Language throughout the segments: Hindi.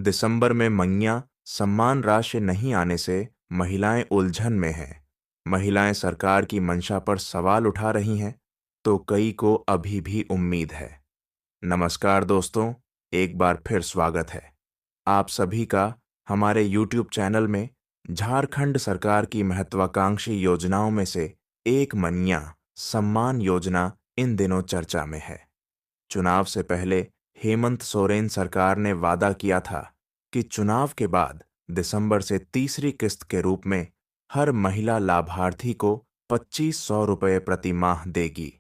दिसंबर में मैया सम्मान राशि नहीं आने से महिलाएं उलझन में हैं। महिलाएं सरकार की मंशा पर सवाल उठा रही हैं, तो कई को अभी भी उम्मीद है। नमस्कार दोस्तों, एक बार फिर स्वागत है आप सभी का हमारे YouTube चैनल में। झारखंड सरकार की महत्वाकांक्षी योजनाओं में से एक मैया सम्मान योजना इन दिनों चर्चा में है। चुनाव से पहले हेमंत सोरेन सरकार ने वादा किया था कि चुनाव के बाद दिसंबर से तीसरी किस्त के रूप में हर महिला लाभार्थी को 2500 रुपये प्रति माह देगी।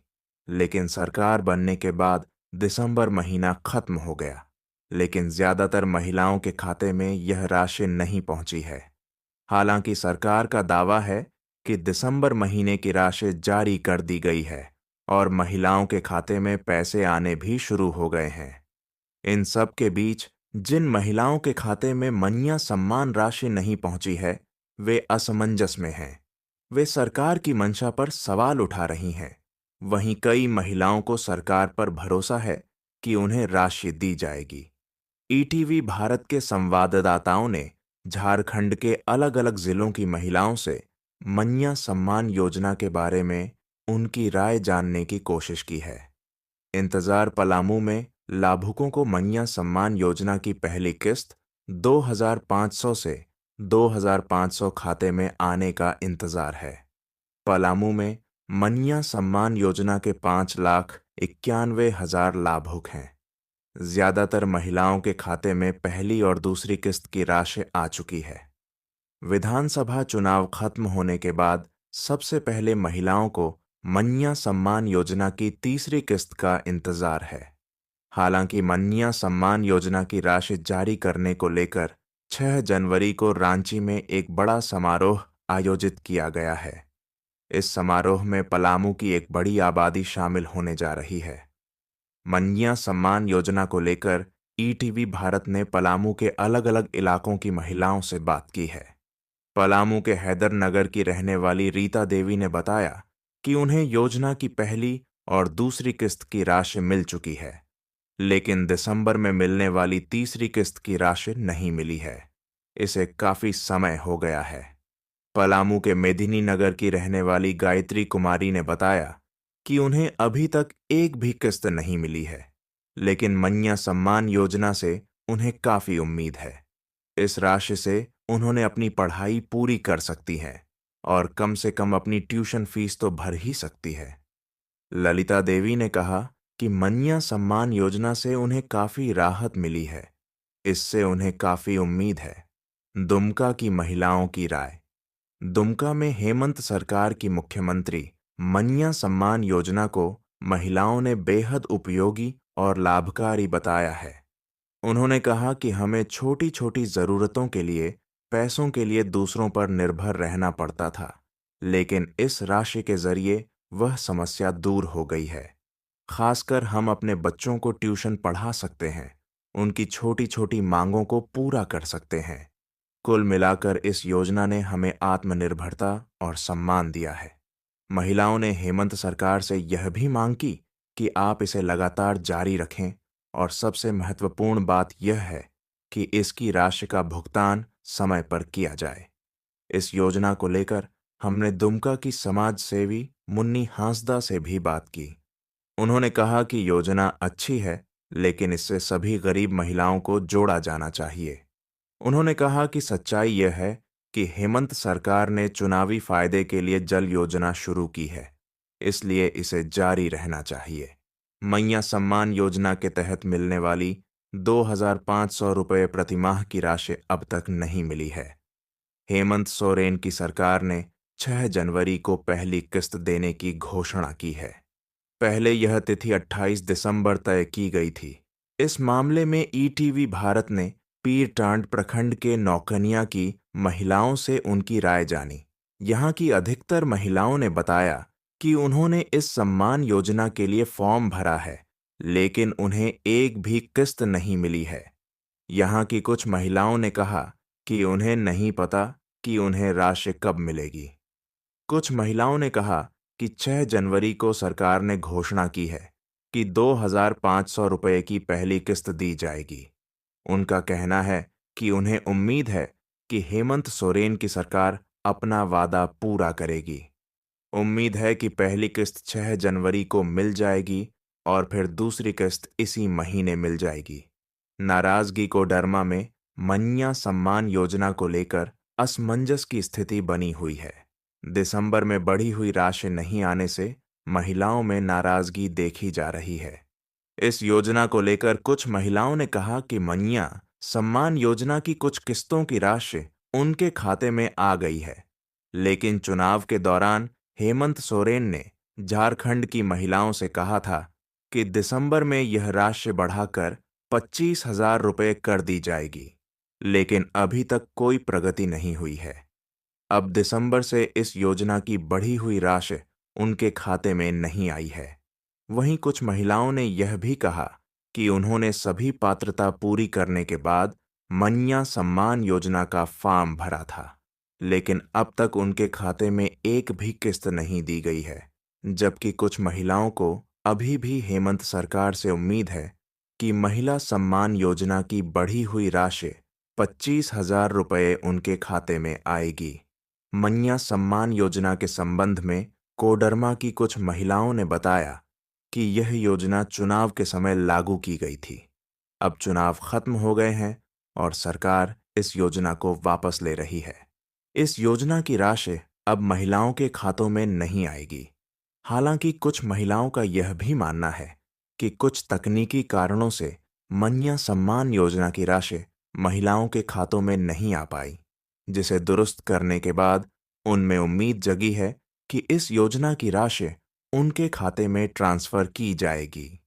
लेकिन सरकार बनने के बाद दिसंबर महीना खत्म हो गया, लेकिन ज्यादातर महिलाओं के खाते में यह राशि नहीं पहुंची है। हालांकि सरकार का दावा है कि दिसंबर महीने की राशि जारी कर दी गई है और महिलाओं के खाते में पैसे आने भी शुरू हो गए हैं। इन सब के बीच जिन महिलाओं के खाते में मैया सम्मान राशि नहीं पहुंची है, वे असमंजस में हैं। वे सरकार की मंशा पर सवाल उठा रही हैं। वहीं कई महिलाओं को सरकार पर भरोसा है कि उन्हें राशि दी जाएगी। ईटीवी भारत के संवाददाताओं ने झारखंड के अलग-अलग जिलों की महिलाओं से मैया सम्मान योजना के बारे में उनकी राय जानने की कोशिश की है। इंतजार पलामू में लाभुकों को मैया सम्मान योजना की पहली किस्त 2500 से 2500 खाते में आने का इंतजार है। पलामू में मैया सम्मान योजना के 5,91,000 लाभुक हैं। ज्यादातर महिलाओं के खाते में पहली और दूसरी किस्त की राशि आ चुकी है। विधानसभा चुनाव खत्म होने के बाद सबसे पहले महिलाओं को मैया सम्मान योजना की तीसरी किस्त का इंतजार है। हालांकि मैया सम्मान योजना की राशि जारी करने को लेकर 6 जनवरी को रांची में एक बड़ा समारोह आयोजित किया गया है। इस समारोह में पलामू की एक बड़ी आबादी शामिल होने जा रही है। मैया सम्मान योजना को लेकर ईटीवी भारत ने पलामू के अलग-अलग इलाकों की महिलाओं से बात की है। पलामू के हैदर नगर की रहने वाली रीता देवी ने बताया कि उन्हें योजना की पहली और दूसरी किस्त की राशि मिल चुकी है, लेकिन दिसंबर में मिलने वाली तीसरी किस्त की राशि नहीं मिली है। इसे काफी समय हो गया है। पलामू के मेदिनी नगर की रहने वाली गायत्री कुमारी ने बताया कि उन्हें अभी तक एक भी किस्त नहीं मिली है, लेकिन मैया सम्मान योजना से उन्हें काफी उम्मीद है। इस राशि से उन्होंने अपनी पढ़ाई पूरी कर सकती हैं और कम से कम अपनी ट्यूशन फीस तो भर ही सकती है। ललिता देवी ने कहा कि मैया सम्मान योजना से उन्हें काफी राहत मिली है। इससे उन्हें काफी उम्मीद है। दुमका की महिलाओं की राय। दुमका में हेमंत सरकार की मुख्यमंत्री मैया सम्मान योजना को महिलाओं ने बेहद उपयोगी और लाभकारी बताया है। उन्होंने कहा कि हमें छोटी छोटी जरूरतों के लिए पैसों के लिए दूसरों पर निर्भर रहना पड़ता था, लेकिन इस राशि के जरिए वह समस्या दूर हो गई है। खासकर हम अपने बच्चों को ट्यूशन पढ़ा सकते हैं, उनकी छोटी छोटी मांगों को पूरा कर सकते हैं। कुल मिलाकर इस योजना ने हमें आत्मनिर्भरता और सम्मान दिया है। महिलाओं ने हेमंत सरकार से यह भी मांग की कि आप इसे लगातार जारी रखें और सबसे महत्वपूर्ण बात यह है कि इसकी राशि का भुगतान समय पर किया जाए। इस योजना को लेकर हमने दुमका की समाज सेवी मुन्नी हांसदा से भी बात की। उन्होंने कहा कि योजना अच्छी है, लेकिन इससे सभी गरीब महिलाओं को जोड़ा जाना चाहिए। उन्होंने कहा कि सच्चाई यह है कि हेमंत सरकार ने चुनावी फायदे के लिए जल योजना शुरू की है, इसलिए इसे जारी रहना चाहिए। मैया सम्मान योजना के तहत मिलने वाली 2500 रुपये प्रति माह की राशि अब तक नहीं मिली है। हेमंत सोरेन की सरकार ने 6 जनवरी को पहली किस्त देने की घोषणा की है। पहले यह तिथि 28 दिसंबर तय की गई थी। इस मामले में ईटीवी भारत ने पीरटांड प्रखंड के नौकनिया की महिलाओं से उनकी राय जानी। यहाँ की अधिकतर महिलाओं ने बताया कि उन्होंने इस सम्मान योजना के लिए फॉर्म भरा है, लेकिन उन्हें एक भी किस्त नहीं मिली है। यहाँ की कुछ महिलाओं ने कहा कि उन्हें नहीं पता कि उन्हें राशि कब मिलेगी। कुछ महिलाओं ने कहा कि 6 जनवरी को सरकार ने घोषणा की है कि 2500 रुपये की पहली किस्त दी जाएगी। उनका कहना है कि उन्हें उम्मीद है कि हेमंत सोरेन की सरकार अपना वादा पूरा करेगी। उम्मीद है कि पहली किस्त 6 जनवरी को मिल जाएगी और फिर दूसरी किस्त इसी महीने मिल जाएगी। नाराजगी कोडरमा में मन्या सम्मान योजना को लेकर असमंजस की स्थिति बनी हुई है। दिसंबर में बढ़ी हुई राशि नहीं आने से महिलाओं में नाराजगी देखी जा रही है। इस योजना को लेकर कुछ महिलाओं ने कहा कि मन्या सम्मान योजना की कुछ किस्तों की राशि उनके खाते में आ गई है, लेकिन चुनाव के दौरान हेमंत सोरेन ने झारखंड की महिलाओं से कहा था कि दिसंबर में यह राशि बढ़ाकर 25,000 रुपये कर दी जाएगी, लेकिन अभी तक कोई प्रगति नहीं हुई है। अब दिसंबर से इस योजना की बढ़ी हुई राशि उनके खाते में नहीं आई है। वहीं कुछ महिलाओं ने यह भी कहा कि उन्होंने सभी पात्रता पूरी करने के बाद मन्या सम्मान योजना का फॉर्म भरा था, लेकिन अब तक उनके खाते में एक भी किस्त नहीं दी गई है। जबकि कुछ महिलाओं को अभी भी हेमंत सरकार से उम्मीद है कि महिला सम्मान योजना की बढ़ी हुई राशि 25,000 रुपये उनके खाते में आएगी। मन्या सम्मान योजना के संबंध में कोडरमा की कुछ महिलाओं ने बताया कि यह योजना चुनाव के समय लागू की गई थी। अब चुनाव खत्म हो गए हैं और सरकार इस योजना को वापस ले रही है। इस योजना की राशि अब महिलाओं के खातों में नहीं आएगी। हालांकि कुछ महिलाओं का यह भी मानना है कि कुछ तकनीकी कारणों से मन्या सम्मान योजना की राशि महिलाओं के खातों में नहीं आ पाई, जिसे दुरुस्त करने के बाद उनमें उम्मीद जगी है कि इस योजना की राशि उनके खाते में ट्रांसफर की जाएगी।